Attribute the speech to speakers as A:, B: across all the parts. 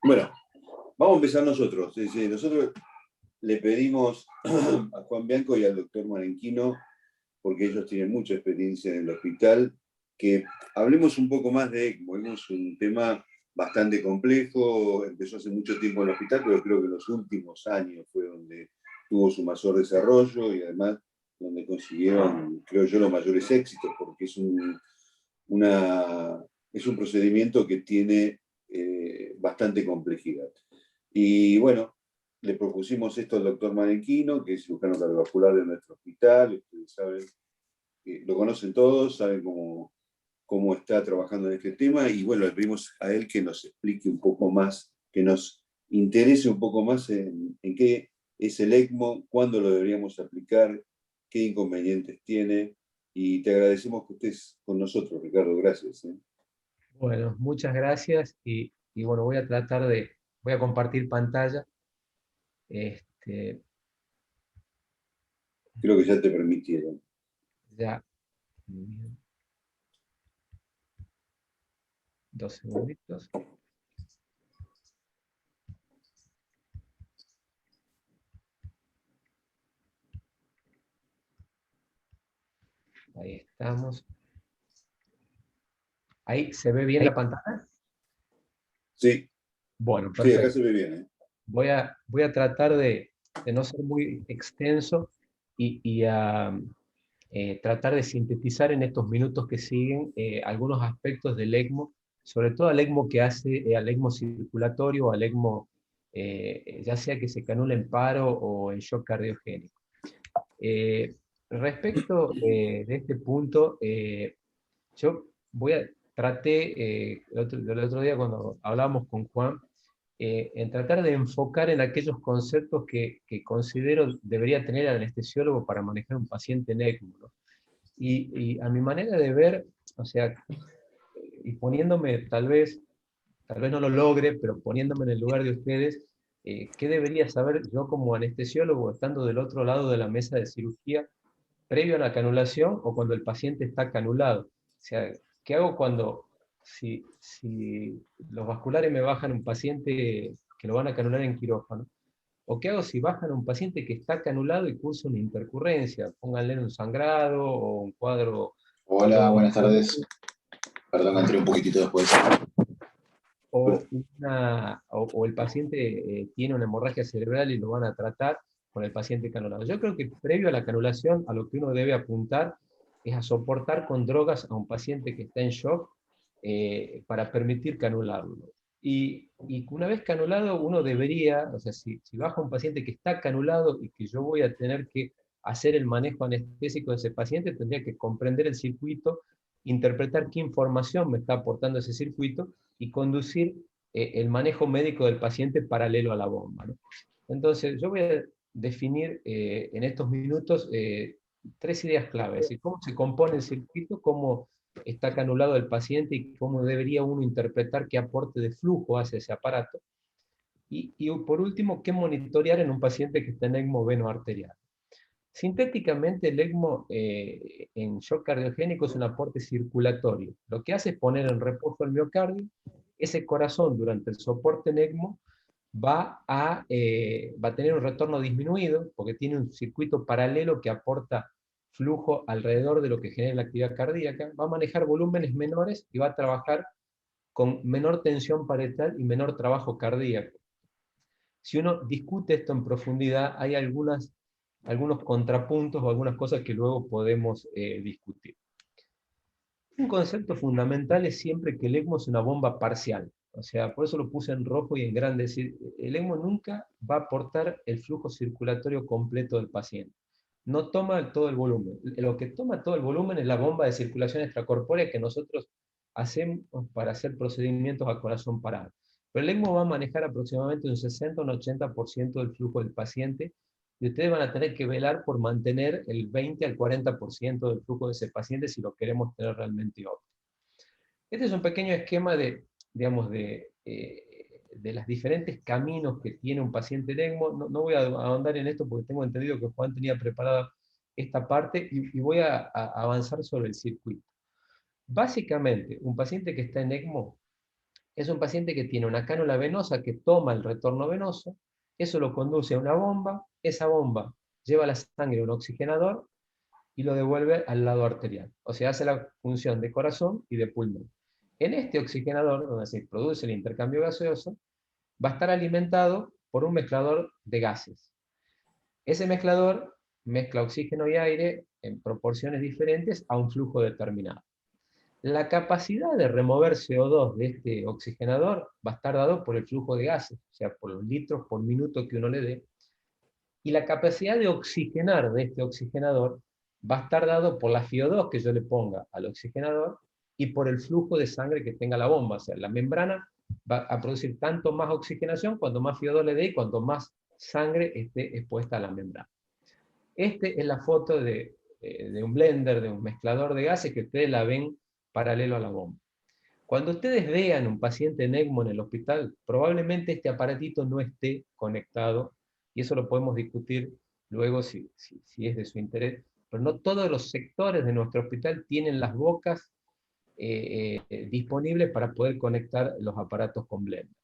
A: Bueno, vamos a empezar nosotros. Nosotros le pedimos a Juan Bianco y al doctor Marenquino, porque ellos tienen mucha experiencia en el hospital, que hablemos un poco más de ECMO. Es un tema bastante complejo, empezó hace mucho tiempo en el hospital, pero creo que en los últimos años fue donde tuvo su mayor desarrollo y además donde consiguieron, creo yo, los mayores éxitos, porque es un procedimiento que tiene bastante complejidad. Y bueno, le propusimos esto al doctor Marenquino, que es cirujano cardiovascular de nuestro hospital. Ustedes saben, lo conocen todos, saben cómo está trabajando en este tema. Y bueno, le pedimos a él que nos explique un poco más, que nos interese un poco más en qué es el ECMO, cuándo lo deberíamos aplicar, qué inconvenientes tiene. Y te agradecemos que estés con nosotros, Ricardo. Gracias.
B: Bueno, muchas gracias y bueno, voy a compartir pantalla. Este,
A: Creo que ya te permitieron.
B: ya, 2 segunditos. Ahí estamos. ¿Ahí se ve bien la pantalla?
A: Sí,
B: Bueno,
A: sí, acá
B: perfecto.
A: se ve bien.
B: Voy a tratar de no ser muy extenso y a tratar de sintetizar en estos minutos que siguen algunos aspectos del ECMO, sobre todo al ECMO que hace, al ECMO circulatorio, al ECMO ya sea que se canula en paro o en shock cardiogénico. Respecto de este punto, yo traté el otro día cuando hablábamos con Juan, en tratar de enfocar en aquellos conceptos que considero debería tener el anestesiólogo para manejar un paciente en ECMO, ¿no? Y a mi manera de ver, o sea, y poniéndome tal vez no lo logre, pero poniéndome en el lugar de ustedes, ¿qué debería saber yo como anestesiólogo estando del otro lado de la mesa de cirugía previo a la canulación o cuando el paciente está canulado? O sea, ¿qué hago si los vasculares me bajan un paciente que lo van a canular en quirófano? ¿O qué hago si bajan a un paciente que está canulado y cursa una intercurrencia? Pónganle un sangrado o un cuadro
C: Hola, buenas tardes.
B: endovascular,
C: Perdón, entré un poquitito después.
B: o el paciente tiene una hemorragia cerebral y lo van a tratar con el paciente canulado. Yo creo que previo a la canulación, a lo que uno debe apuntar es a soportar con drogas a un paciente que está en shock para permitir canularlo. Y una vez canulado, uno debería, o sea, si baja un paciente que está canulado y que yo voy a tener que hacer el manejo anestésico de ese paciente, tendría que comprender el circuito, interpretar qué información me está aportando ese circuito y conducir el manejo médico del paciente paralelo a la bomba, ¿no? Entonces, yo voy a definir en estos minutos 3 ideas claves, es decir, cómo se compone el circuito, cómo está canulado el paciente y cómo debería uno interpretar qué aporte de flujo hace ese aparato. Y por último, qué monitorear en un paciente que está en ECMO veno arterial. Sintéticamente, el ECMO en shock cardiogénico es un aporte circulatorio. Lo que hace es poner en reposo el miocardio. Ese corazón, durante el soporte en ECMO, va a tener un retorno disminuido, porque tiene un circuito paralelo que aporta flujo alrededor de lo que genera la actividad cardíaca. Va a manejar volúmenes menores y va a trabajar con menor tensión parietal y menor trabajo cardíaco. Si uno discute esto en profundidad, hay algunos contrapuntos o algunas cosas que luego podemos discutir. Un concepto fundamental es siempre que el ECMO es una bomba parcial. O sea, por eso lo puse en rojo y en grande. Es decir, el ECMO nunca va a aportar el flujo circulatorio completo del paciente. No toma todo el volumen. Lo que toma todo el volumen es la bomba de circulación extracorpórea que nosotros hacemos para hacer procedimientos a corazón parado. Pero el ECMO va a manejar aproximadamente un 60 o un 80% del flujo del paciente y ustedes van a tener que velar por mantener el 20 al 40% del flujo de ese paciente si lo queremos tener realmente óptimo. Este es un pequeño esquema digamos, de los diferentes caminos que tiene un paciente en ECMO. No voy a ahondar en esto porque tengo entendido que Juan tenía preparada esta parte y voy a avanzar sobre el circuito. Básicamente, un paciente que está en ECMO es un paciente que tiene una cánula venosa que toma el retorno venoso, eso lo conduce a una bomba, esa bomba lleva la sangre a un oxigenador y lo devuelve al lado arterial. O sea, hace la función de corazón y de pulmón. En este oxigenador, donde se produce el intercambio gaseoso, va a estar alimentado por un mezclador de gases. Ese mezclador mezcla oxígeno y aire en proporciones diferentes a un flujo determinado. La capacidad de remover CO2 de este oxigenador va a estar dado por el flujo de gases, o sea, por los litros por minuto que uno le dé, y la capacidad de oxigenar de este oxigenador va a estar dado por la FiO2 que yo le ponga al oxigenador y por el flujo de sangre que tenga la bomba. O sea, la membrana va a producir tanto más oxigenación cuanto más FiO2 le dé y cuanto más sangre esté expuesta a la membrana. Esta es la foto de un blender, de un mezclador de gases, que ustedes la ven paralelo a la bomba. Cuando ustedes vean un paciente en ECMO en el hospital, probablemente este aparatito no esté conectado, y eso lo podemos discutir luego si es de su interés, pero no todos los sectores de nuestro hospital tienen las bocas disponibles para poder conectar los aparatos con blender.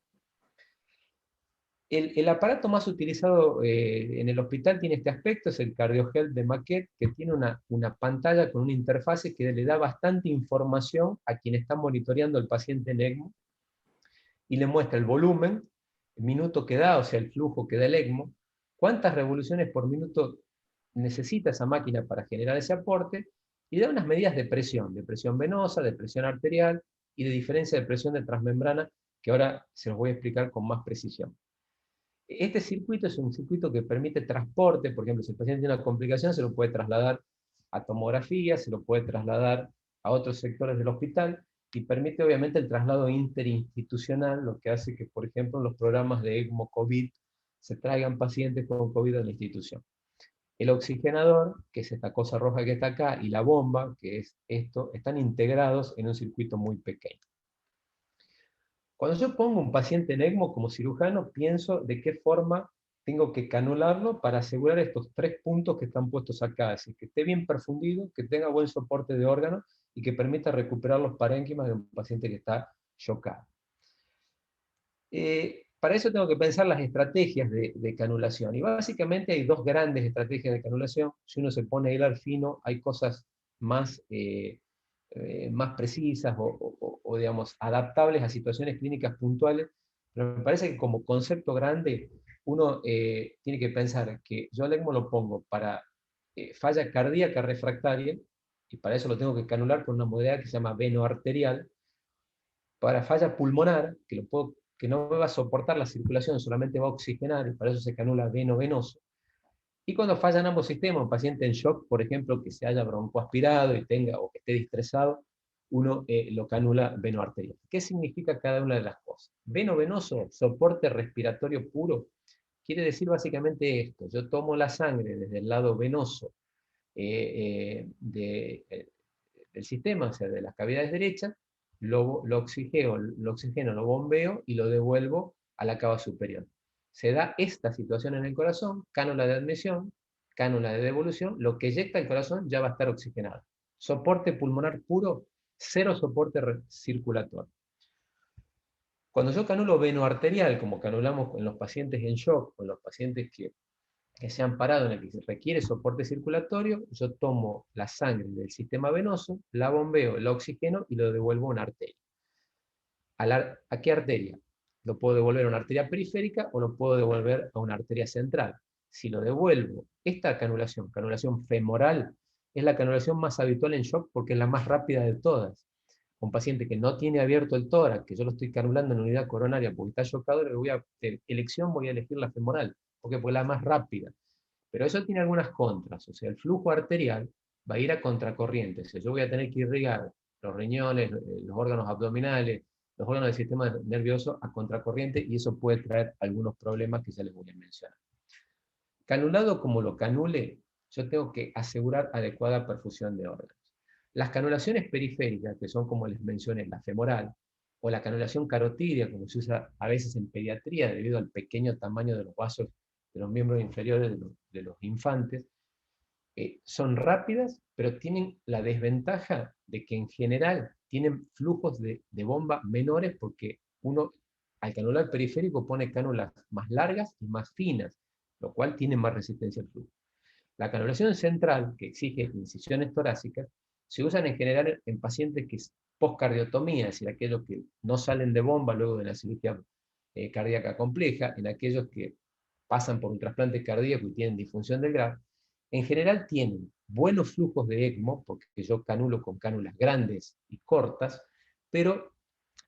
B: El aparato más utilizado en el hospital tiene este aspecto, es el CardioHealth de Maquet, que tiene una pantalla con una interfase que le da bastante información a quien está monitoreando al paciente en ECMO, y le muestra el volumen, el minuto que da, o sea, el flujo que da el ECMO, cuántas revoluciones por minuto necesita esa máquina para generar ese aporte, y da unas medidas de presión venosa, de presión arterial, y de diferencia de presión de transmembrana, que ahora se los voy a explicar con más precisión. Este circuito es un circuito que permite transporte. Por ejemplo, si el paciente tiene una complicación, se lo puede trasladar a tomografía, se lo puede trasladar a otros sectores del hospital, y permite obviamente el traslado interinstitucional, lo que hace que, por ejemplo, en los programas de ECMO COVID se traigan pacientes con COVID a la institución. El oxigenador, que es esta cosa roja que está acá, y la bomba, que es esto, están integrados en un circuito muy pequeño. Cuando yo pongo un paciente en ECMO como cirujano, pienso de qué forma tengo que canularlo para asegurar estos 3 puntos que están puestos acá, es decir, que esté bien perfundido, que tenga buen soporte de órganos y que permita recuperar los parénquimas de un paciente que está chocado. Para eso tengo que pensar las estrategias de canulación, y básicamente hay 2 grandes estrategias de canulación. Si uno se pone a hilar fino, hay cosas más más precisas o, digamos, adaptables a situaciones clínicas puntuales, pero me parece que como concepto grande uno tiene que pensar que yo al ECMO lo pongo para falla cardíaca refractaria, y para eso lo tengo que canular con una modalidad que se llama venoarterial, para falla pulmonar, que no me va a soportar la circulación, solamente va a oxigenar, y para eso se canula veno-venoso. Y cuando fallan ambos sistemas, un paciente en shock, por ejemplo, que se haya broncoaspirado y tenga, o que esté distresado, uno lo canula venoarterial. ¿Qué significa cada una de las cosas? Veno-venoso, soporte respiratorio puro, quiere decir básicamente esto: yo tomo la sangre desde el lado venoso del sistema, o sea, de las cavidades derechas, lo oxigeno, lo bombeo y lo devuelvo a la cava superior. Se da esta situación en el corazón, cánula de admisión, cánula de devolución, lo que eyecta el corazón ya va a estar oxigenado. Soporte pulmonar puro, cero soporte circulatorio. Cuando yo canulo venoarterial, como canulamos en los pacientes en shock, o en los pacientes que se han parado, en el que se requiere soporte circulatorio, yo tomo la sangre del sistema venoso, la bombeo, la oxigeno y lo devuelvo a una arteria. ¿A qué arteria? Lo puedo devolver a una arteria periférica o lo puedo devolver a una arteria central. Si lo devuelvo, esta canulación femoral, es la canulación más habitual en shock porque es la más rápida de todas. Un paciente que no tiene abierto el tórax, que yo lo estoy canulando en unidad coronaria porque está chocado, de elección voy a elegir la femoral. ¿Por qué? Porque es la más rápida. Pero eso tiene algunas contras. O sea, el flujo arterial va a ir a contracorriente. O sea, yo voy a tener que irrigar los riñones, los órganos abdominales, los órganos del sistema nervioso a contracorriente, y eso puede traer algunos problemas que ya les voy a mencionar. Canulado como lo canule, yo tengo que asegurar adecuada perfusión de órganos. Las canulaciones periféricas, que son, como les mencioné, la femoral, o la canulación carotidia, como se usa a veces en pediatría debido al pequeño tamaño de los vasos de los miembros inferiores de los infantes, son rápidas, pero tienen la desventaja de que en general tienen flujos de bomba menores porque uno al canular periférico pone cánulas más largas y más finas, lo cual tiene más resistencia al flujo. La canulación central, que exige incisiones torácicas, se usan en general en pacientes que es postcardiotomía, es decir, aquellos que no salen de bomba luego de la cirugía cardíaca compleja, en aquellos que pasan por un trasplante cardíaco y tienen disfunción del GRAF. En general tienen buenos flujos de ECMO, porque yo canulo con cánulas grandes y cortas, pero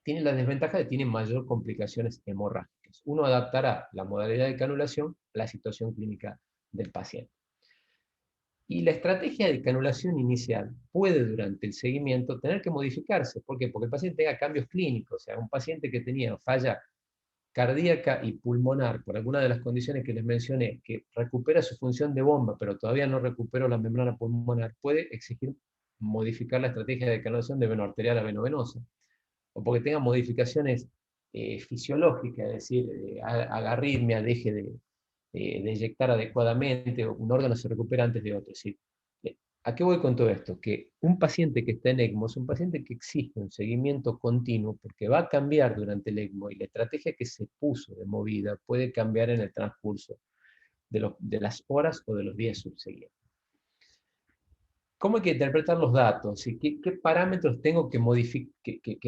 B: tienen la desventaja de que tienen mayor complicaciones hemorrágicas. Uno adaptará la modalidad de canulación a la situación clínica del paciente. Y la estrategia de canulación inicial puede durante el seguimiento tener que modificarse. ¿Por qué? Porque el paciente tenga cambios clínicos. O sea, un paciente que tenía falla cardíaca y pulmonar por alguna de las condiciones que les mencioné, que recupera su función de bomba, pero todavía no recuperó la membrana pulmonar, puede exigir modificar la estrategia de canulación de venoarterial a venovenosa. O porque tenga modificaciones fisiológicas, es decir, agarritmia, deje de eyectar adecuadamente, o un órgano se recupera antes de otro. ¿Sí? ¿A qué voy con todo esto? Que un paciente que está en ECMO es un paciente que exige un seguimiento continuo porque va a cambiar durante el ECMO y la estrategia que se puso de movida puede cambiar en el transcurso de las horas o de los días subsiguientes. ¿Cómo hay que interpretar los datos? ¿Y qué parámetros tengo que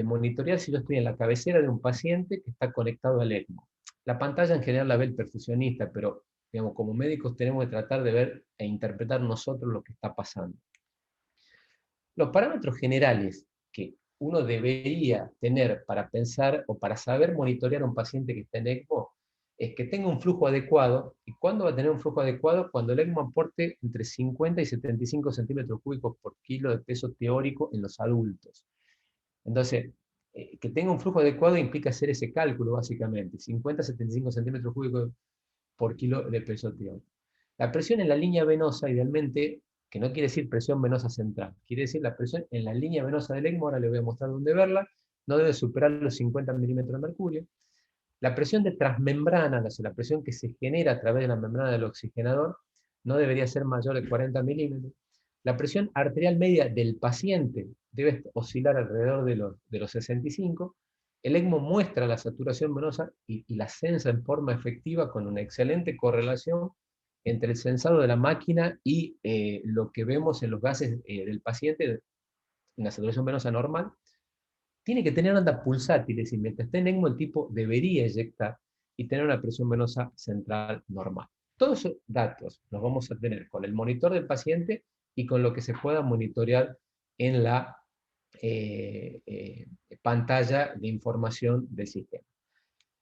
B: monitorear si yo estoy en la cabecera de un paciente que está conectado al ECMO? La pantalla en general la ve el perfusionista, pero digamos, como médicos tenemos que tratar de ver e interpretar nosotros lo que está pasando. Los parámetros generales que uno debería tener para pensar o para saber monitorear a un paciente que está en ECMO es que tenga un flujo adecuado. ¿Y cuándo va a tener un flujo adecuado? Cuando el ECMO aporte entre 50 y 75 centímetros cúbicos por kilo de peso teórico en los adultos. Entonces, que tenga un flujo adecuado implica hacer ese cálculo, básicamente, 50 a 75 centímetros cúbicos por kilo de peso teórico. La presión en la línea venosa, idealmente, que no quiere decir presión venosa central, quiere decir la presión en la línea venosa del ECMO, ahora les voy a mostrar dónde verla, no debe superar los 50 milímetros de mercurio. La presión de transmembrana, la presión que se genera a través de la membrana del oxigenador, no debería ser mayor de 40 milímetros. La presión arterial media del paciente debe oscilar alrededor de los 65. El ECMO muestra la saturación venosa y la censa en forma efectiva con una excelente correlación entre el censado de la máquina y lo que vemos en los gases del paciente, una saturación venosa normal. Tiene que tener ondas pulsátiles y mientras esté en ECMO el tipo debería eyectar y tener una presión venosa central normal. Todos esos datos los vamos a tener con el monitor del paciente y con lo que se pueda monitorear en la pantalla de información del sistema.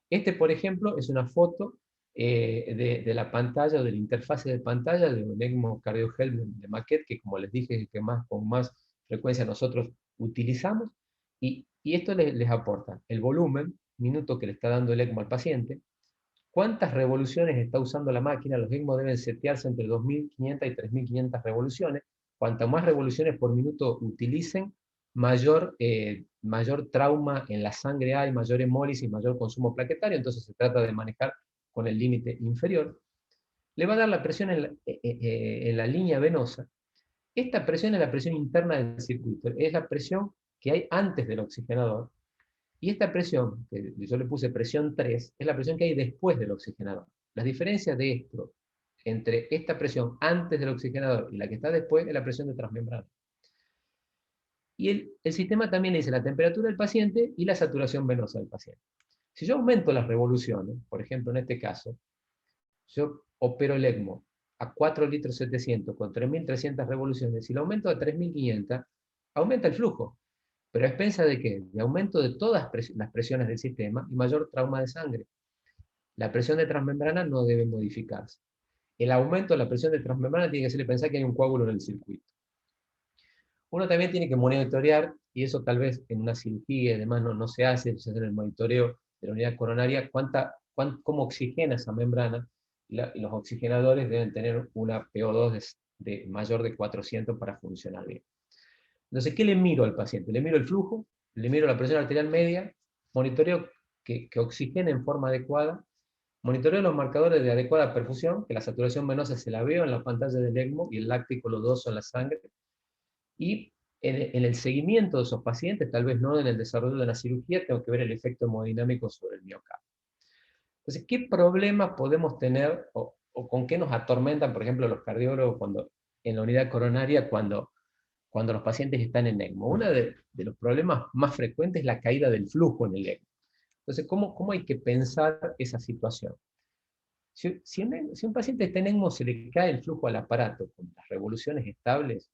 B: Este, por ejemplo, es una foto de la pantalla o de la interfase de pantalla de un ECMO CardioHealth de Maquet, que como les dije, es el que con más frecuencia nosotros utilizamos. Y esto les aporta el volumen, minuto que le está dando el ECMO al paciente, cuántas revoluciones está usando la máquina. Los ECMO deben setearse entre 2.500 y 3.500 revoluciones. Cuantas más revoluciones por minuto utilicen, mayor trauma en la sangre hay, mayor hemólisis, mayor consumo plaquetario, entonces se trata de manejar con el límite inferior. Le va a dar la presión en la línea venosa. Esta presión es la presión interna del circuito, es la presión que hay antes del oxigenador, y esta presión, que yo le puse presión 3, es la presión que hay después del oxigenador. Las diferencias de esto, entre esta presión antes del oxigenador y la que está después, es la presión de transmembrana. Y el sistema también le dice la temperatura del paciente y la saturación venosa del paciente. Si yo aumento las revoluciones, por ejemplo en este caso, yo opero el ECMO a 4 litros 700 con 3.300 revoluciones, si lo aumento a 3.500, aumenta el flujo. Pero a expensa de qué? De aumento de todas las presiones del sistema y mayor trauma de sangre. La presión de transmembrana no debe modificarse. El aumento de la presión de transmembrana tiene que hacerle pensar que hay un coágulo en el circuito. Uno también tiene que monitorear, y eso tal vez en una cirugía y demás no se hace, se hace en el monitoreo de la unidad coronaria, cómo oxigena esa membrana, y los oxigenadores deben tener una PO2 de mayor de 400 para funcionar bien. Entonces, ¿qué le miro al paciente? Le miro el flujo, le miro la presión arterial media, monitoreo que oxigene en forma adecuada, monitoreo los marcadores de adecuada perfusión, que la saturación venosa se la veo en la pantalla del ECMO y el láctico lodoso en la sangre, y en el seguimiento de esos pacientes, tal vez no en el desarrollo de una cirugía, tengo que ver el efecto hemodinámico sobre el miocardio. Entonces, ¿qué problemas podemos tener o con qué nos atormentan, por ejemplo, los cardiólogos en la unidad coronaria cuando los pacientes están en ECMO? Uno de los problemas más frecuentes es la caída del flujo en el ECMO. Entonces, ¿cómo hay que pensar esa situación? Si un paciente está en ECMO, se le cae el flujo al aparato con las revoluciones estables.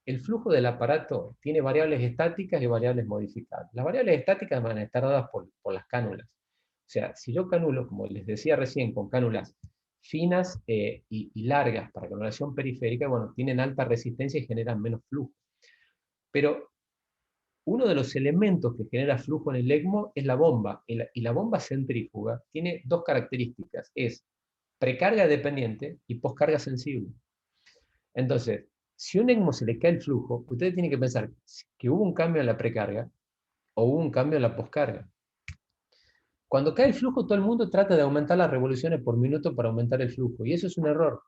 B: El flujo del aparato tiene variables estáticas y variables modificables. Las variables estáticas van a estar dadas por las cánulas. O sea, si yo canulo, como les decía recién, con cánulas finas y largas para canulación periférica, bueno, tienen alta resistencia y generan menos flujo. Pero uno de los elementos que genera flujo en el ECMO es la bomba, y la bomba centrífuga tiene dos características, es precarga dependiente y poscarga sensible. Entonces, si a un ECMO se le cae el flujo, ustedes tienen que pensar que hubo un cambio en la precarga o hubo un cambio en la poscarga. Cuando cae el flujo, todo el mundo trata de aumentar las revoluciones por minuto para aumentar el flujo, y eso es un error,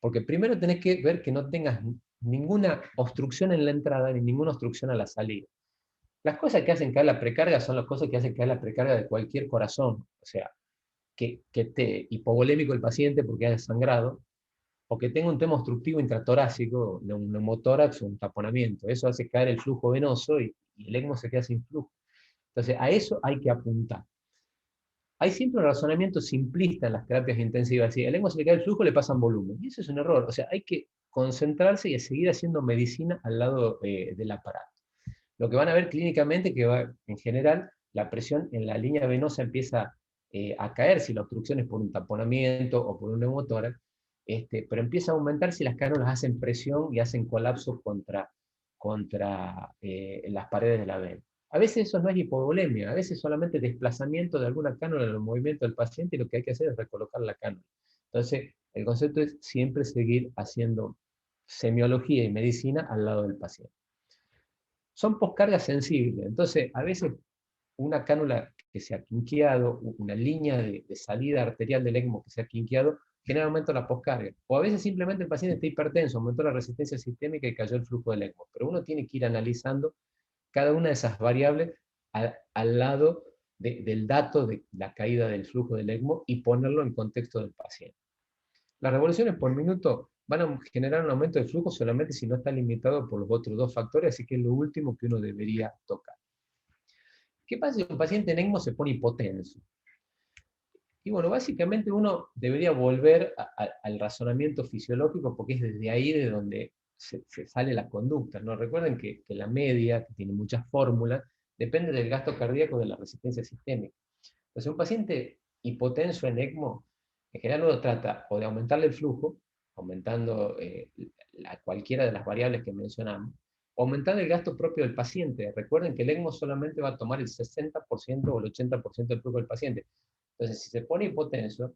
B: porque primero tenés que ver que no tengas ninguna obstrucción en la entrada ni ninguna obstrucción a la salida. Las cosas que hacen caer la precarga son las cosas que hacen caer la precarga de cualquier corazón, o sea, que esté hipovolémico el paciente porque haya sangrado, o que tenga un tema obstructivo intratorácico, un neumotórax o un taponamiento. Eso hace caer el flujo venoso y el ECMO se queda sin flujo. Entonces, a eso hay que apuntar. Hay siempre un razonamiento simplista en las terapias intensivas. Si al ECMO se le cae el flujo, le pasan volumen. Y eso es un error. O sea, hay que concentrarse y seguir haciendo medicina al lado del aparato. Lo que van a ver clínicamente que en general la presión en la línea venosa empieza a caer si la obstrucción es por un taponamiento o por un neumotórax, pero empieza a aumentar si las cánulas hacen presión y hacen colapso contra las paredes de la vena. A veces eso no es hipovolemia, a veces solamente desplazamiento de alguna cánula en el movimiento del paciente, y lo que hay que hacer es recolocar la cánula. Entonces, el concepto es siempre seguir haciendo semiología y medicina al lado del paciente. Son poscargas sensibles, entonces a veces una cánula que se ha quinqueado, una línea de salida arterial del ECMO que se ha quinqueado, genera aumento de la poscarga. O a veces simplemente el paciente está hipertenso, aumentó la resistencia sistémica y cayó el flujo del ECMO. Pero uno tiene que ir analizando cada una de esas variables al lado del dato de la caída del flujo del ECMO y ponerlo en contexto del paciente. Las revoluciones por minuto van a generar un aumento de flujo solamente si no está limitado por los otros dos factores, así que es lo último que uno debería tocar. ¿Qué pasa si un paciente en ECMO se pone hipotenso? Y bueno, básicamente uno debería volver al razonamiento fisiológico, porque es desde ahí de donde se sale la conducta, ¿no? Recuerden que la media, que tiene muchas fórmulas, depende del gasto cardíaco de la resistencia sistémica. Entonces, un paciente hipotenso en ECMO, en general uno trata o de aumentarle el flujo, aumentando cualquiera de las variables que mencionamos, o aumentar el gasto propio del paciente. Recuerden que el ECMO solamente va a tomar el 60% o el 80% del flujo del paciente. Entonces, si se pone hipotenso,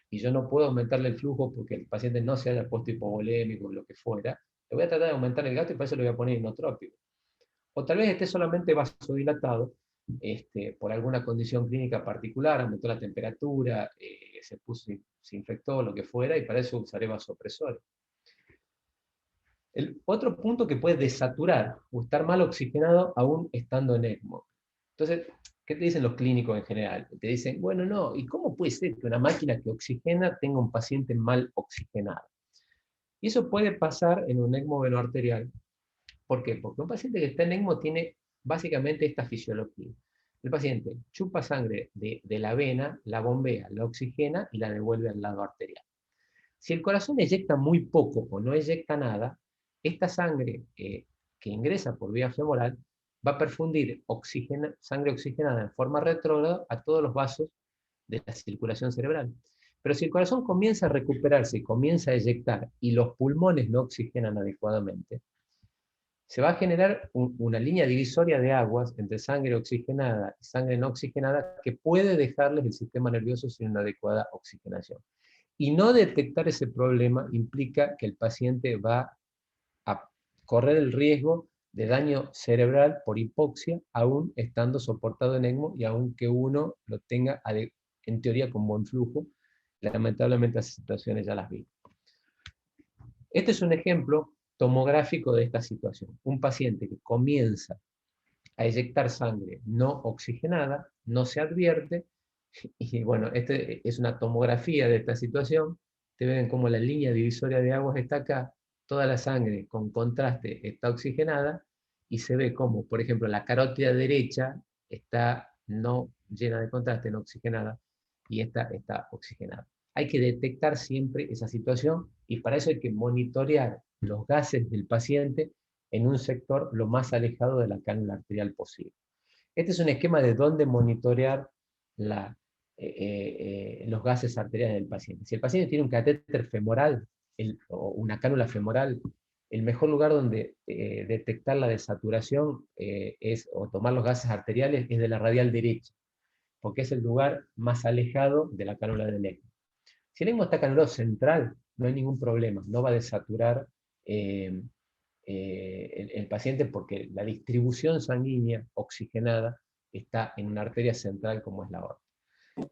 B: y yo no puedo aumentarle el flujo porque el paciente no se haya puesto hipovolémico o lo que fuera, le voy a tratar de aumentar el gasto y para eso le voy a poner inotrópico. O tal vez esté solamente vasodilatado por alguna condición clínica particular, aumentó la temperatura, se infectó, lo que fuera, y para eso usaré vasopresores. El otro punto que puede desaturar o estar mal oxigenado aún estando en ECMO. Entonces, ¿qué te dicen los clínicos en general? Te dicen, bueno, no, ¿y cómo puede ser que una máquina que oxigena tenga un paciente mal oxigenado? Y eso puede pasar en un ECMO venoarterial. ¿Por qué? Porque un paciente que está en ECMO tiene básicamente esta fisiología. El paciente chupa sangre de la vena, la bombea, la oxigena y la devuelve al lado arterial. Si el corazón eyecta muy poco o no eyecta nada, esta sangre que ingresa por vía femoral va a perfundir sangre oxigenada en forma retrógrada a todos los vasos de la circulación cerebral. Pero si el corazón comienza a recuperarse y comienza a eyectar y los pulmones no oxigenan adecuadamente, se va a generar una línea divisoria de aguas entre sangre oxigenada y sangre no oxigenada que puede dejarles el sistema nervioso sin una adecuada oxigenación. Y no detectar ese problema implica que el paciente va a correr el riesgo de daño cerebral por hipoxia, aún estando soportado en ECMO y aunque uno lo tenga en teoría con buen flujo. Lamentablemente esas situaciones ya las vi. Este es un ejemplo tomográfico de esta situación. Un paciente que comienza a eyectar sangre no oxigenada, no se advierte, y bueno, este es una tomografía de esta situación. Te ven como la línea divisoria de aguas está acá, toda la sangre con contraste está oxigenada, y se ve como, por ejemplo, la carótida derecha está no llena de contraste, no oxigenada, y esta está oxigenada. Hay que detectar siempre esa situación, y para eso hay que monitorear los gases del paciente en un sector lo más alejado de la cánula arterial posible. Este es un esquema de dónde monitorear los gases arteriales del paciente. Si el paciente tiene un catéter femoral o una cánula femoral, el mejor lugar donde detectar la desaturación o tomar los gases arteriales es de la radial derecha, porque es el lugar más alejado de la cánula del ECMO. Si el ECMO está canulado central, no hay ningún problema, no va a desaturar el paciente, porque la distribución sanguínea oxigenada está en una arteria central como es la aorta.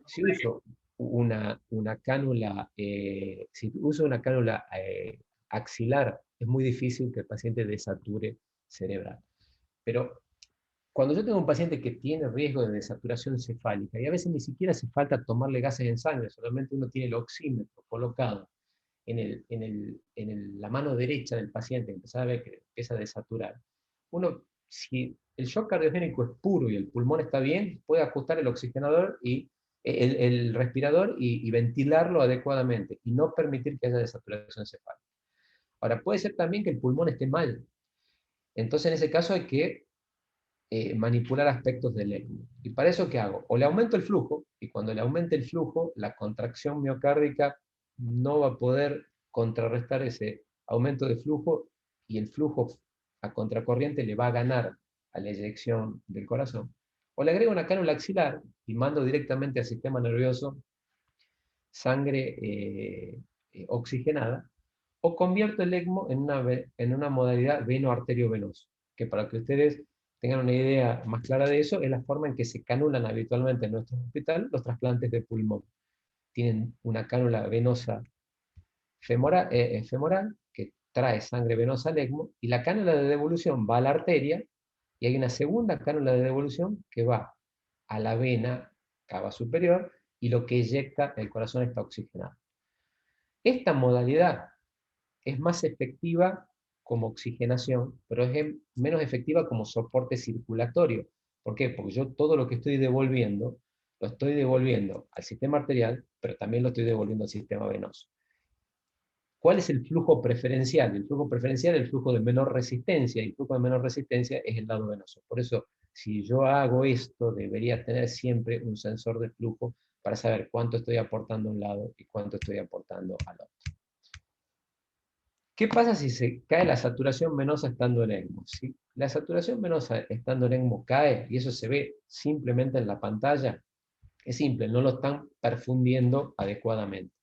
B: Si uso una cánula, axilar, es muy difícil que el paciente desature cerebral. Pero cuando yo tengo un paciente que tiene riesgo de desaturación cefálica, y a veces ni siquiera hace falta tomarle gases en sangre, solamente uno tiene el oxímetro colocado en la mano derecha del paciente, empezar a ver que empieza a desaturar. Uno, si el shock cardiogénico es puro y el pulmón está bien, puede ajustar el oxigenador y el respirador y ventilarlo adecuadamente, y no permitir que haya desaturación cefálica. Ahora, puede ser también que el pulmón esté mal. Entonces, en ese caso hay que manipular aspectos del ECMO. ¿Y para eso qué hago? O le aumento el flujo, y cuando le aumente el flujo, la contracción miocárdica no va a poder contrarrestar ese aumento de flujo, y el flujo a contracorriente le va a ganar a la eyección del corazón. O le agrego una cánula axilar y mando directamente al sistema nervioso sangre oxigenada, o convierto el ECMO en una modalidad veno-arterio-venoso, que para que ustedes tengan una idea más clara de eso, es la forma en que se canulan habitualmente en nuestro hospital los trasplantes de pulmón. Tienen una cánula venosa femoral que trae sangre venosa al ECMO, y la cánula de devolución va a la arteria, y hay una segunda cánula de devolución que va a la vena cava superior, y lo que eyecta el corazón está oxigenado. Esta modalidad es más efectiva como oxigenación, pero es menos efectiva como soporte circulatorio. ¿Por qué? Porque yo todo lo que estoy devolviendo, lo estoy devolviendo al sistema arterial, pero también lo estoy devolviendo al sistema venoso. ¿Cuál es el flujo preferencial? El flujo preferencial es el flujo de menor resistencia, y el flujo de menor resistencia es el lado venoso. Por eso, si yo hago esto, debería tener siempre un sensor de flujo para saber cuánto estoy aportando a un lado y cuánto estoy aportando al otro. ¿Qué pasa si se cae la saturación venosa estando en ECMO? Si la saturación venosa estando en ECMO cae, y eso se ve simplemente en la pantalla, es simple, no lo están perfundiendo adecuadamente.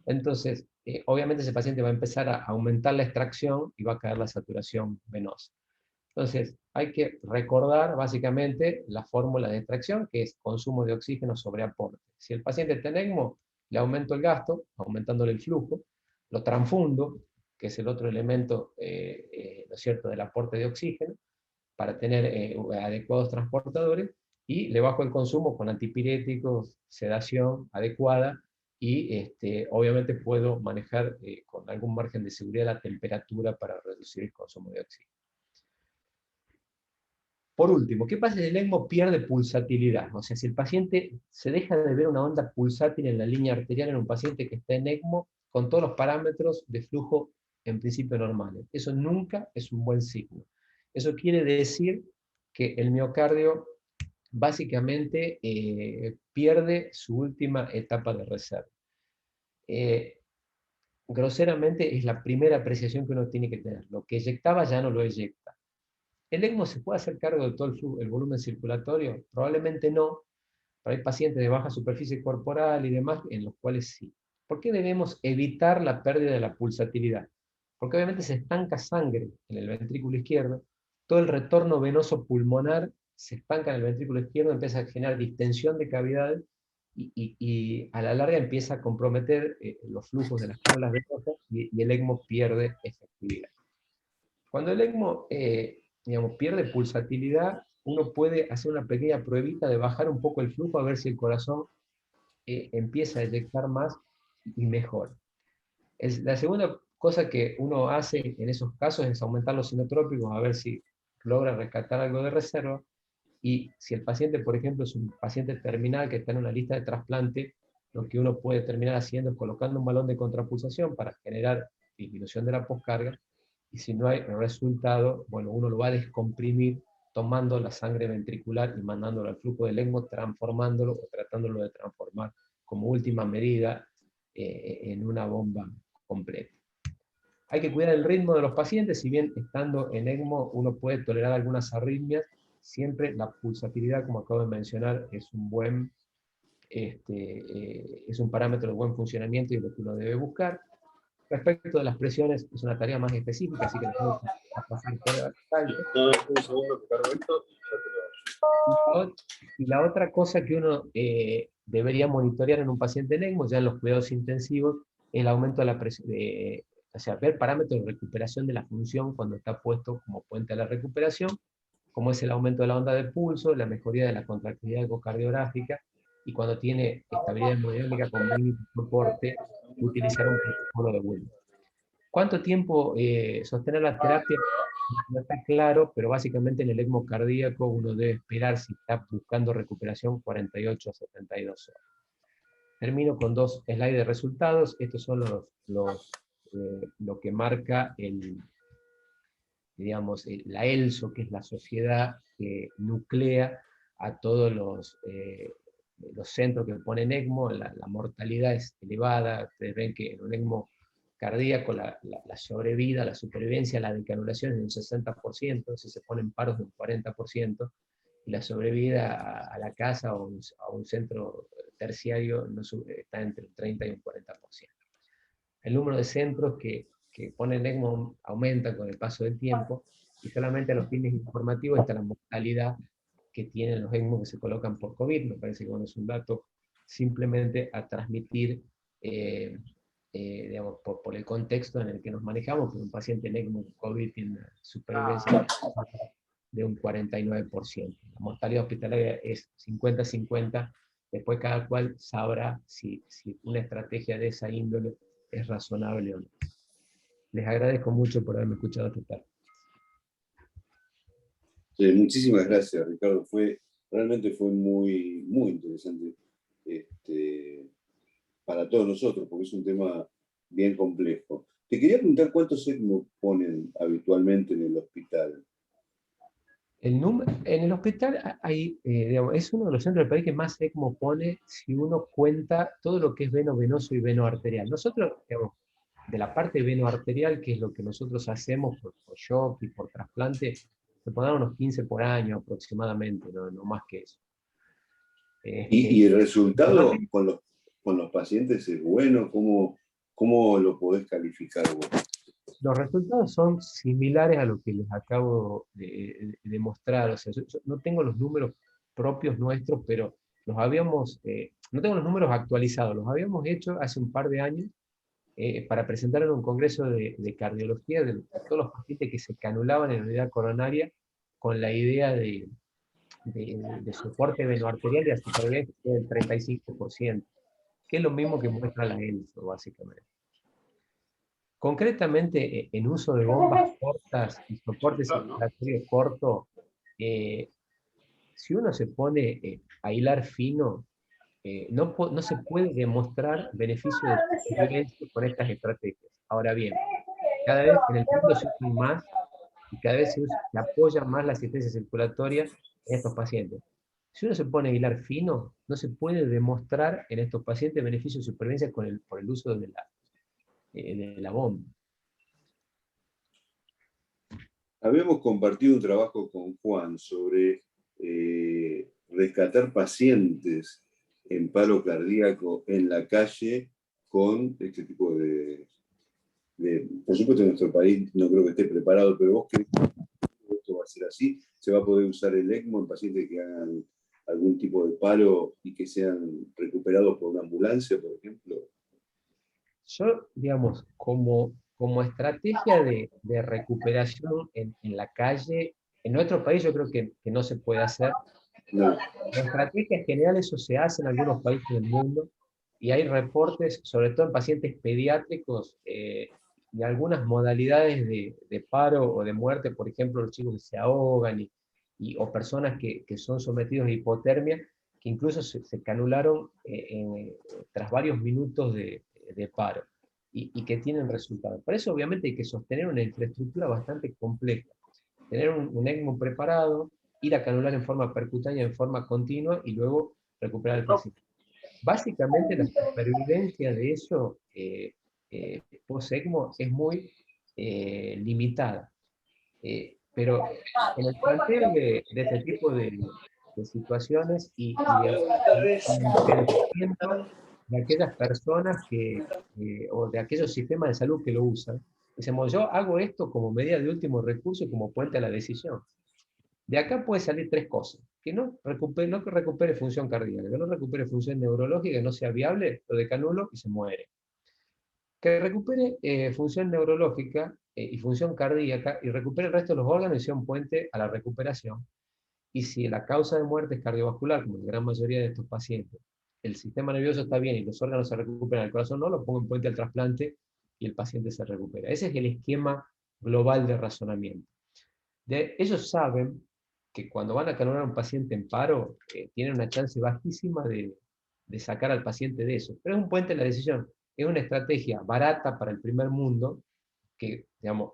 B: Entonces, obviamente ese paciente va a empezar a aumentar la extracción y va a caer la saturación venosa. Entonces, hay que recordar básicamente la fórmula de extracción, que es consumo de oxígeno sobre aporte. Si el paciente está en ECMO, le aumento el gasto, aumentándole el flujo, lo transfundo, que es el otro elemento, ¿no es cierto?, del aporte de oxígeno, para tener adecuados transportadores, y le bajo el consumo con antipiréticos, sedación adecuada, y obviamente puedo manejar con algún margen de seguridad la temperatura para reducir el consumo de oxígeno. Por último, ¿qué pasa si el ECMO pierde pulsatilidad? O sea, si el paciente se deja de ver una onda pulsátil en la línea arterial en un paciente que está en ECMO con todos los parámetros de flujo en principio normales. Eso nunca es un buen signo. Eso quiere decir que el miocardio básicamente pierde su última etapa de reserva. Groseramente es la primera apreciación que uno tiene que tener. Lo que eyectaba ya no lo eyecta. ¿El ECMO se puede hacer cargo de todo el volumen circulatorio? Probablemente no, pero hay pacientes de baja superficie corporal y demás en los cuales sí. ¿Por qué debemos evitar la pérdida de la pulsatilidad? Porque obviamente se estanca sangre en el ventrículo izquierdo, todo el retorno venoso pulmonar se estanca en el ventrículo izquierdo, empieza a generar distensión de cavidades, y a la larga empieza a comprometer los flujos de las cánulas venosas, y el ECMO pierde efectividad. Cuando el ECMO digamos, pierde pulsatilidad, uno puede hacer una pequeña pruebita de bajar un poco el flujo a ver si el corazón empieza a eyectar más y mejor. La segunda cosa que uno hace en esos casos es aumentar los sinotrópicos a ver si logra rescatar algo de reserva. Y si el paciente, por ejemplo, es un paciente terminal que está en una lista de trasplante, lo que uno puede terminar haciendo es colocando un balón de contrapulsación para generar disminución de la poscarga, y si no hay resultado, bueno, uno lo va a descomprimir tomando la sangre ventricular y mandándolo al flujo del ECMO, transformándolo o tratándolo de transformar como última medida en una bomba completa. Hay que cuidar el ritmo de los pacientes, si bien estando en ECMO uno puede tolerar algunas arritmias, siempre la pulsatilidad, como acabo de mencionar, es un buen es un parámetro de buen funcionamiento y lo que uno debe buscar. Respecto de las presiones, es una tarea más específica, así que les voy a pasar por el detalle.
A: Un segundo que cargo esto y ya te lo...
B: Y la otra cosa que uno debería monitorear en un paciente en ECMO, ya en los cuidados intensivos, es el aumento de la presión, o sea, ver parámetros de recuperación de la función cuando está puesto como puente a la recuperación, como es el aumento de la onda de pulso, la mejoría de la contractilidad ecocardiográfica, y cuando tiene estabilidad hemodinámica con mínimo soporte, utilizar un protocolo de Wilms. ¿Cuánto tiempo sostener la terapia? No está claro, pero básicamente en el ECMO cardíaco uno debe esperar, si está buscando recuperación, 48 a 72 horas. Termino con dos slides de resultados. Estos son lo que marca digamos, la ELSO, que es la sociedad que nuclea a todos los centros que ponen ECMO. La mortalidad es elevada. Ustedes ven que en un ECMO cardíaco la sobrevida, la supervivencia, la decanulación es de un 60%, si se ponen paros de un 40%, y la sobrevida a la casa o a un centro terciario está entre un 30 y un 40%. El número de centros que ponen ECMO aumenta con el paso del tiempo, y solamente a los fines informativos está la mortalidad que tienen los ECMO que se colocan por COVID. Me parece que bueno, es un dato simplemente a transmitir, digamos, por el contexto en el que nos manejamos, que un paciente en ECMO COVID tiene una supervivencia de un 49%. La mortalidad hospitalaria es 50-50, después cada cual sabrá si una estrategia de esa índole es razonable o no. Les agradezco mucho por haberme escuchado esta tarde.
A: Sí, muchísimas gracias, Ricardo. Realmente fue muy, muy interesante para todos nosotros, porque es un tema bien complejo. Te quería preguntar cuántos ECMO ponen habitualmente en el hospital.
B: En el hospital hay, digamos, es uno de los centros del país que más ECMO pone si uno cuenta todo lo que es veno venoso y veno arterial. Nosotros, digamos, de la parte veno-arterial, que es lo que nosotros hacemos por shock y por trasplante, se ponen unos 15 por año aproximadamente, no más que eso.
A: ¿Y el resultado con los pacientes es bueno? ¿Cómo lo podés calificar vos?
B: Los resultados son similares a lo que les acabo de mostrar. O sea, yo no tengo los números propios nuestros, pero los habíamos, no tengo los números actualizados, los habíamos hecho hace un par de años para presentar en un congreso de cardiología de todos los pacientes que se canulaban en la unidad coronaria, con la idea de soporte venoarterial y la supervivencia del 35%, que es lo mismo que muestra la ELSO, básicamente. Concretamente, en uso de bombas cortas y soporte circulatorio corto, si uno se pone a hilar fino, no se puede demostrar beneficio de supervivencia con estas estrategias. Ahora bien, cada vez en el mundo se usan más y cada vez se apoya más la asistencia circulatoria en estos pacientes. Si uno se pone a hilar fino, no se puede demostrar en estos pacientes beneficio de supervivencia por el uso de la bomba.
A: Habíamos compartido un trabajo con Juan sobre rescatar pacientes en paro cardíaco en la calle con este tipo de... Por supuesto, en nuestro país no creo que esté preparado, pero vos crees que esto va a ser así. ¿Se va a poder usar el ECMO en pacientes que hagan algún tipo de paro y que sean recuperados por una ambulancia, por ejemplo?
B: Yo, digamos, como como estrategia de recuperación en la calle, en nuestro país yo creo que no se puede hacer.
A: No.
B: La estrategia en general eso se hace en algunos países del mundo, y hay reportes, sobre todo en pacientes pediátricos, de algunas modalidades de paro o de muerte, por ejemplo, los chicos que se ahogan, o personas que son sometidos a hipotermia, que incluso se canularon tras varios minutos de paro, y que tienen resultados. Por eso obviamente hay que sostener una infraestructura bastante compleja, tener un ECMO preparado, ir a canular en forma percutánea, en forma continua, y luego recuperar el paciente. Básicamente la supervivencia de eso post-ECMO es muy limitada. Pero en el planteo de este tipo de situaciones y el pensamiento de aquellas personas o de aquellos sistemas de salud que lo usan, decimos, yo hago esto como medida de último recurso y como puente a la decisión. De acá puede salir tres cosas: que no recupere función cardíaca, que no recupere función neurológica, que no sea viable, lo decanulo y se muere. Que recupere función neurológica y función cardíaca, y recupere el resto de los órganos y sea un puente a la recuperación. Y si la causa de muerte es cardiovascular, como en la gran mayoría de estos pacientes, el sistema nervioso está bien y los órganos se recuperan, el corazón no, lo pongo en puente al trasplante y el paciente se recupera. Ese es el esquema global de razonamiento. Ellos saben que cuando van a canular a un paciente en paro, tienen una chance bajísima de sacar al paciente de eso. Pero es un puente en la decisión. Es una estrategia barata para el primer mundo, que, digamos,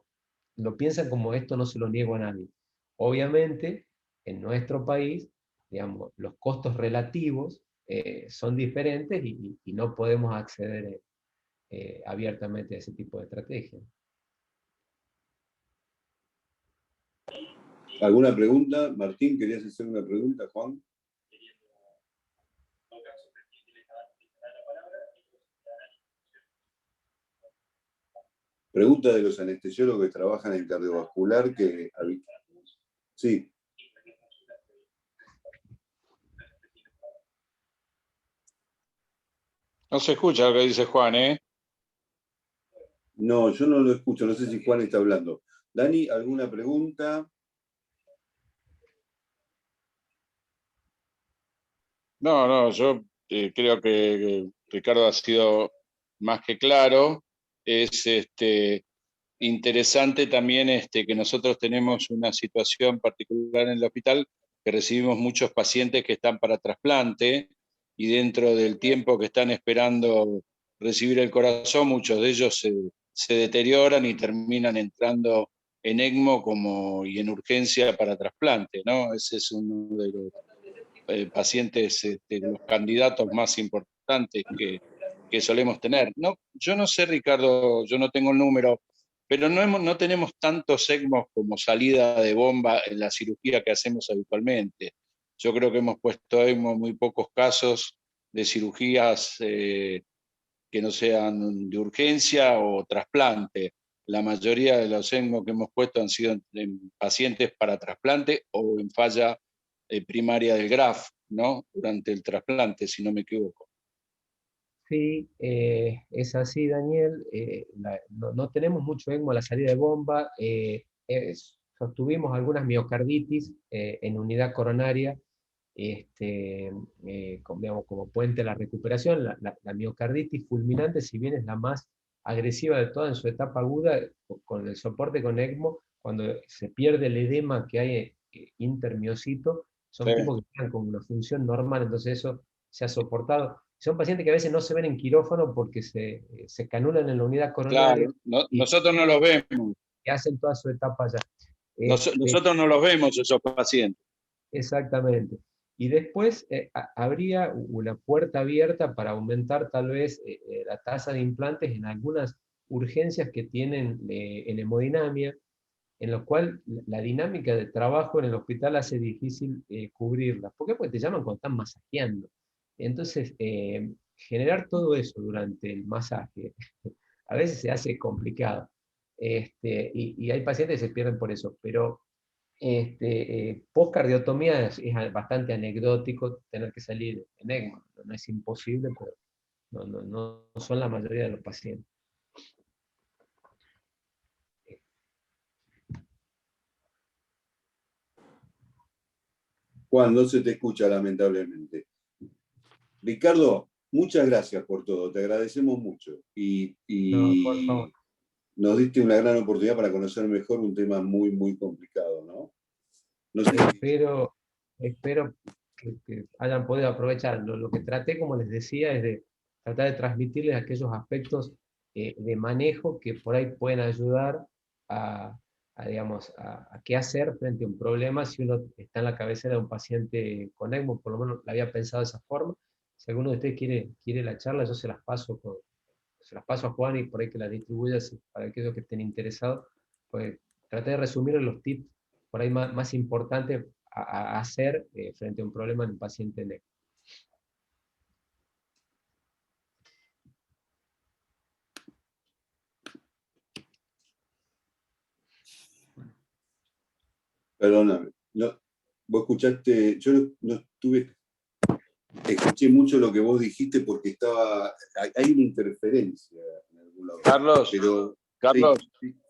B: lo piensan como esto, no se lo niego a nadie. Obviamente, en nuestro país, digamos, los costos relativos son diferentes, y no podemos acceder abiertamente a ese tipo de estrategia.
A: ¿Alguna pregunta? Martín, ¿querías hacer una pregunta, Juan? Pregunta de los anestesiólogos que trabajan en cardiovascular que... Sí.
D: No se escucha lo que dice Juan, ¿eh?
A: No, yo no lo escucho, no sé si Juan está hablando. Dani, ¿alguna pregunta?
D: No, yo creo que Ricardo ha sido más que claro. Es interesante también que nosotros tenemos una situación particular en el hospital, que recibimos muchos pacientes que están para trasplante, y dentro del tiempo que están esperando recibir el corazón, muchos de ellos se deterioran y terminan entrando en ECMO y en urgencia para trasplante, ¿no? Ese es uno de los pacientes, los candidatos más importantes que solemos tener. No, yo no sé, Ricardo, yo no tengo el número, pero no tenemos tantos ECMOs como salida de bomba en la cirugía que hacemos habitualmente. Yo creo que hemos puesto ECMO en muy pocos casos de cirugías que no sean de urgencia o trasplante. La mayoría de los ECMO que hemos puesto han sido en pacientes para trasplante o en falla primaria del GRAF, ¿no? Durante el trasplante, si no me equivoco.
B: Sí, es así, Daniel. No tenemos mucho ECMO a la salida de bomba. Sostuvimos algunas miocarditis en unidad coronaria, digamos, como puente a la recuperación. La miocarditis fulminante, si bien es la más agresiva de todas en su etapa aguda, con el soporte con ECMO, cuando se pierde el edema que hay intermiocito, son
D: Sí.
B: tipos que quedan con una función normal, entonces eso se ha soportado. Son pacientes que a veces no se ven en quirófano porque se canulan en la unidad coronaria,
D: Claro,
B: y
D: nosotros no los vemos.
B: hacen toda su etapa allá.
D: Nosotros no los vemos, esos pacientes.
B: Exactamente. Y después habría una puerta abierta para aumentar tal vez la tasa de implantes en algunas urgencias que tienen en hemodinamia, en lo cual la dinámica de trabajo en el hospital hace difícil cubrirla. ¿Por qué? Porque te llaman cuando están masajeando. Entonces, generar todo eso durante el masaje a veces se hace complicado. Y hay pacientes que se pierden por eso, pero postcardiotomía es bastante anecdótico tener que salir en ECMO. No es imposible, pero no son la mayoría de los pacientes.
A: Juan, no se te escucha lamentablemente. Ricardo, muchas gracias por todo, te agradecemos mucho.
B: No, por favor.
A: Nos diste una gran oportunidad para conocer mejor un tema muy, muy complicado, ¿no? No sé
B: Espero que hayan podido aprovechar. Lo que traté, como les decía, es de tratar de transmitirles aquellos aspectos de manejo que por ahí pueden ayudar digamos, a qué hacer frente a un problema si uno está en la cabecera de un paciente con ECMO. Por lo menos la había pensado de esa forma. Si alguno de ustedes quiere la charla, yo se las paso a Juan y por ahí que la distribuya para aquellos que estén interesados. Pues traté de resumir los tips por ahí más importantes a hacer frente a un problema en un paciente NEC.
A: Perdóname, no, vos escuchaste, yo no estuve, escuché mucho lo que vos dijiste porque hay una interferencia en algún lado.
D: Carlos,
A: Pero,
D: Carlos,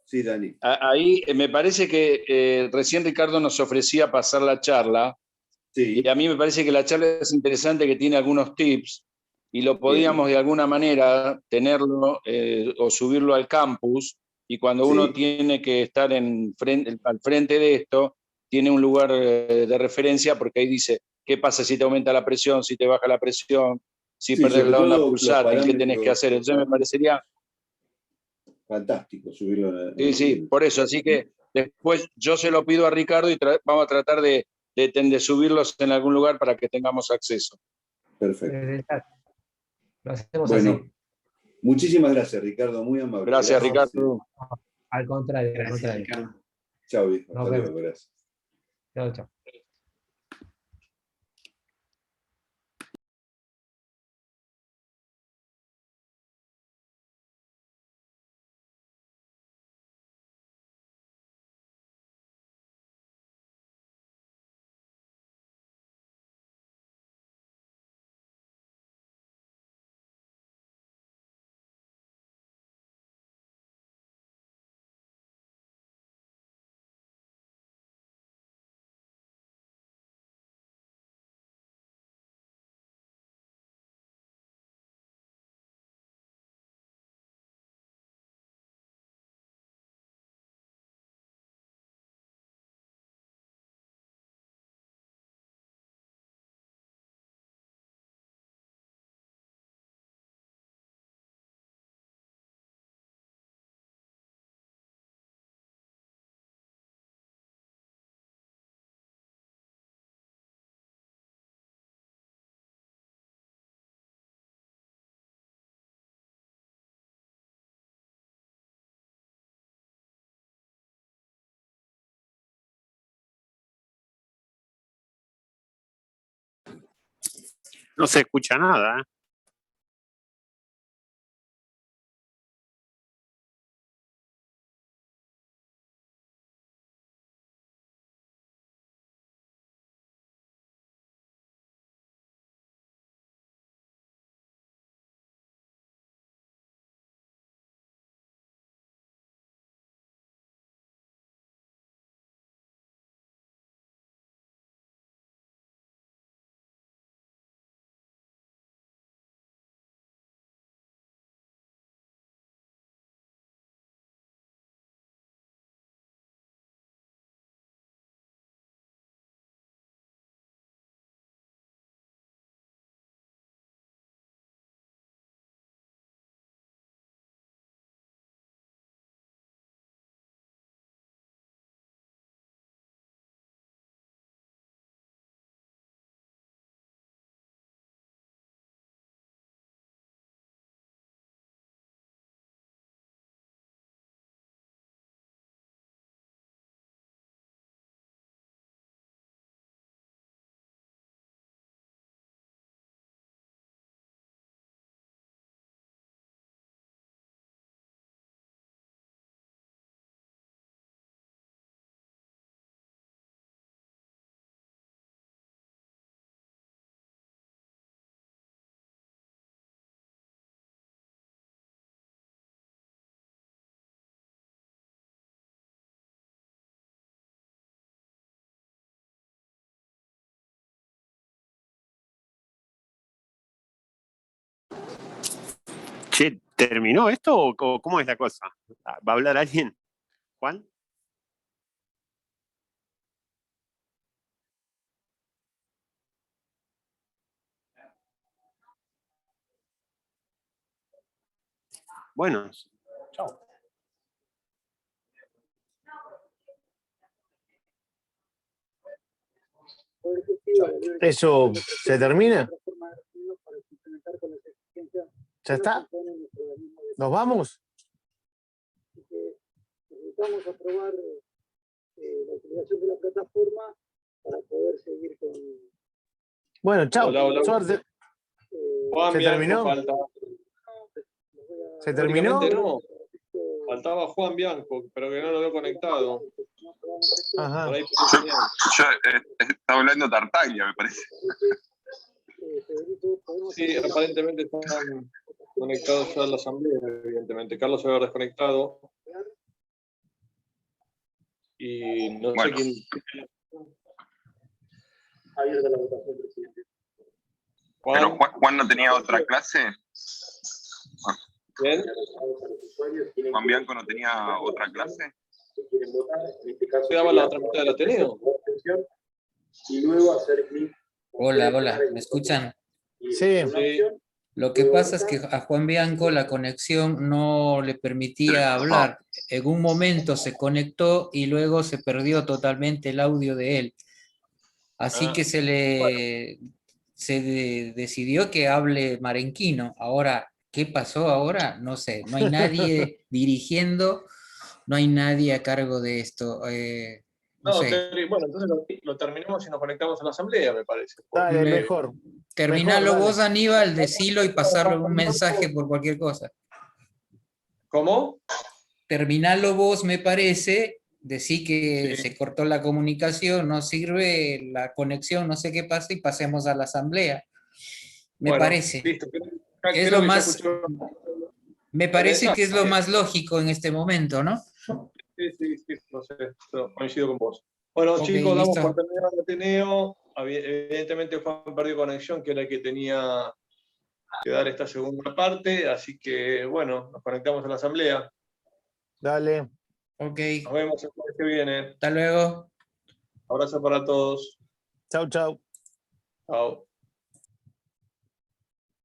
A: sí, Dani.
D: ahí me parece que recién Ricardo nos ofrecía pasar la charla,
A: Sí,
D: y a mí me parece que la charla es interesante, que tiene algunos tips, y lo podíamos
A: bien,
D: de alguna manera tenerlo o subirlo al campus, y cuando uno
A: sí,
D: tiene que estar al frente de esto, tiene un lugar de referencia, porque ahí dice, ¿qué pasa si te aumenta la presión, si te baja la presión, si
A: sí,
D: perdés
A: sobre
D: la onda
A: todo los
D: pulsátil, qué tenés que
A: parámetros,
D: hacer? Entonces me parecería,
A: fantásticos subirlo
D: sí, por eso, así que después yo se lo pido a Ricardo y vamos a tratar de subirlos en algún lugar para que tengamos acceso.
A: Perfecto.
B: Lo hacemos
A: Bueno,
B: así.
A: muchísimas gracias, Ricardo, muy amable.
D: Gracias,
A: Gracias.
D: Ricardo.
B: Al contrario, al
C: Gracias,
B: contrario.
C: Ricardo.
A: Chao, viejo.
B: Nos
A: Hasta
B: vemos.
A: luego, gracias.
B: Chao, chao.
E: No se escucha nada, ¿eh? Che, ¿terminó esto o cómo es la cosa? ¿Va a hablar alguien? ¿Juan? Bueno, chao.
F: ¿Eso se termina? ¿Ya está? ¿Nos vamos?
G: Necesitamos aprobar la utilización de la plataforma para poder seguir con...
F: Bueno, chao.
H: Hola, hola.
F: Suerte.
H: Juan
F: ¿Se
H: Bianco
F: terminó?
H: falta.
F: ¿Se terminó?
H: Teóricamente no. Faltaba Juan Bianco, pero que no lo veo conectado.
F: Ajá.
H: Por ahí
I: Yo estaba hablando Tartaglia, me parece.
H: sí, aparentemente están conectados ya a la asamblea, evidentemente. Carlos se había desconectado. Y no
I: Bueno.
H: sé quién.
G: Abierta la votación, presidente.
I: Pero Juan no tenía otra clase.
H: ¿Bien?
I: Juan Bianco no tenía otra clase.
H: Se daba la otra mitad del Ateneo.
G: Y luego hacer clic.
J: Hola, hola, ¿me escuchan?
F: Sí.
H: Sí.
J: Lo que pasa es que a Juan Bianco la conexión no le permitía hablar. En un momento se conectó y luego se perdió totalmente el audio de él. Así que decidió que hable marenquino. Ahora, ¿qué pasó ahora? No sé, no hay nadie dirigiendo, no hay nadie a cargo de esto. No sé.
H: Bueno, entonces lo terminamos y nos conectamos a la asamblea, me parece.
F: Dale, mejor.
J: Terminalo
F: Mejor,
J: vos,
F: dale.
J: Aníbal, decilo y pasarle un mensaje por cualquier cosa.
H: ¿Cómo?
J: Terminalo vos, me parece, decí que
H: Sí.
J: se cortó la comunicación, no sirve la conexión, no sé qué pasa, y pasemos a la asamblea. Me
H: Bueno,
J: parece.
H: Listo.
J: Es lo más, me parece que es lo más lógico en este momento, ¿no?
H: Sí, no sé, coincido con vos. Bueno,
J: Ok,
H: chicos, damos
J: listo.
H: por terminado el Ateneo. Evidentemente Juan perdió conexión, que era el que tenía que dar esta segunda parte, así que bueno, nos conectamos a la asamblea.
F: Dale.
J: Ok,
H: Nos vemos el jueves que viene.
J: hasta luego.
H: Abrazo para todos.
F: Chau, chau.
H: Chao.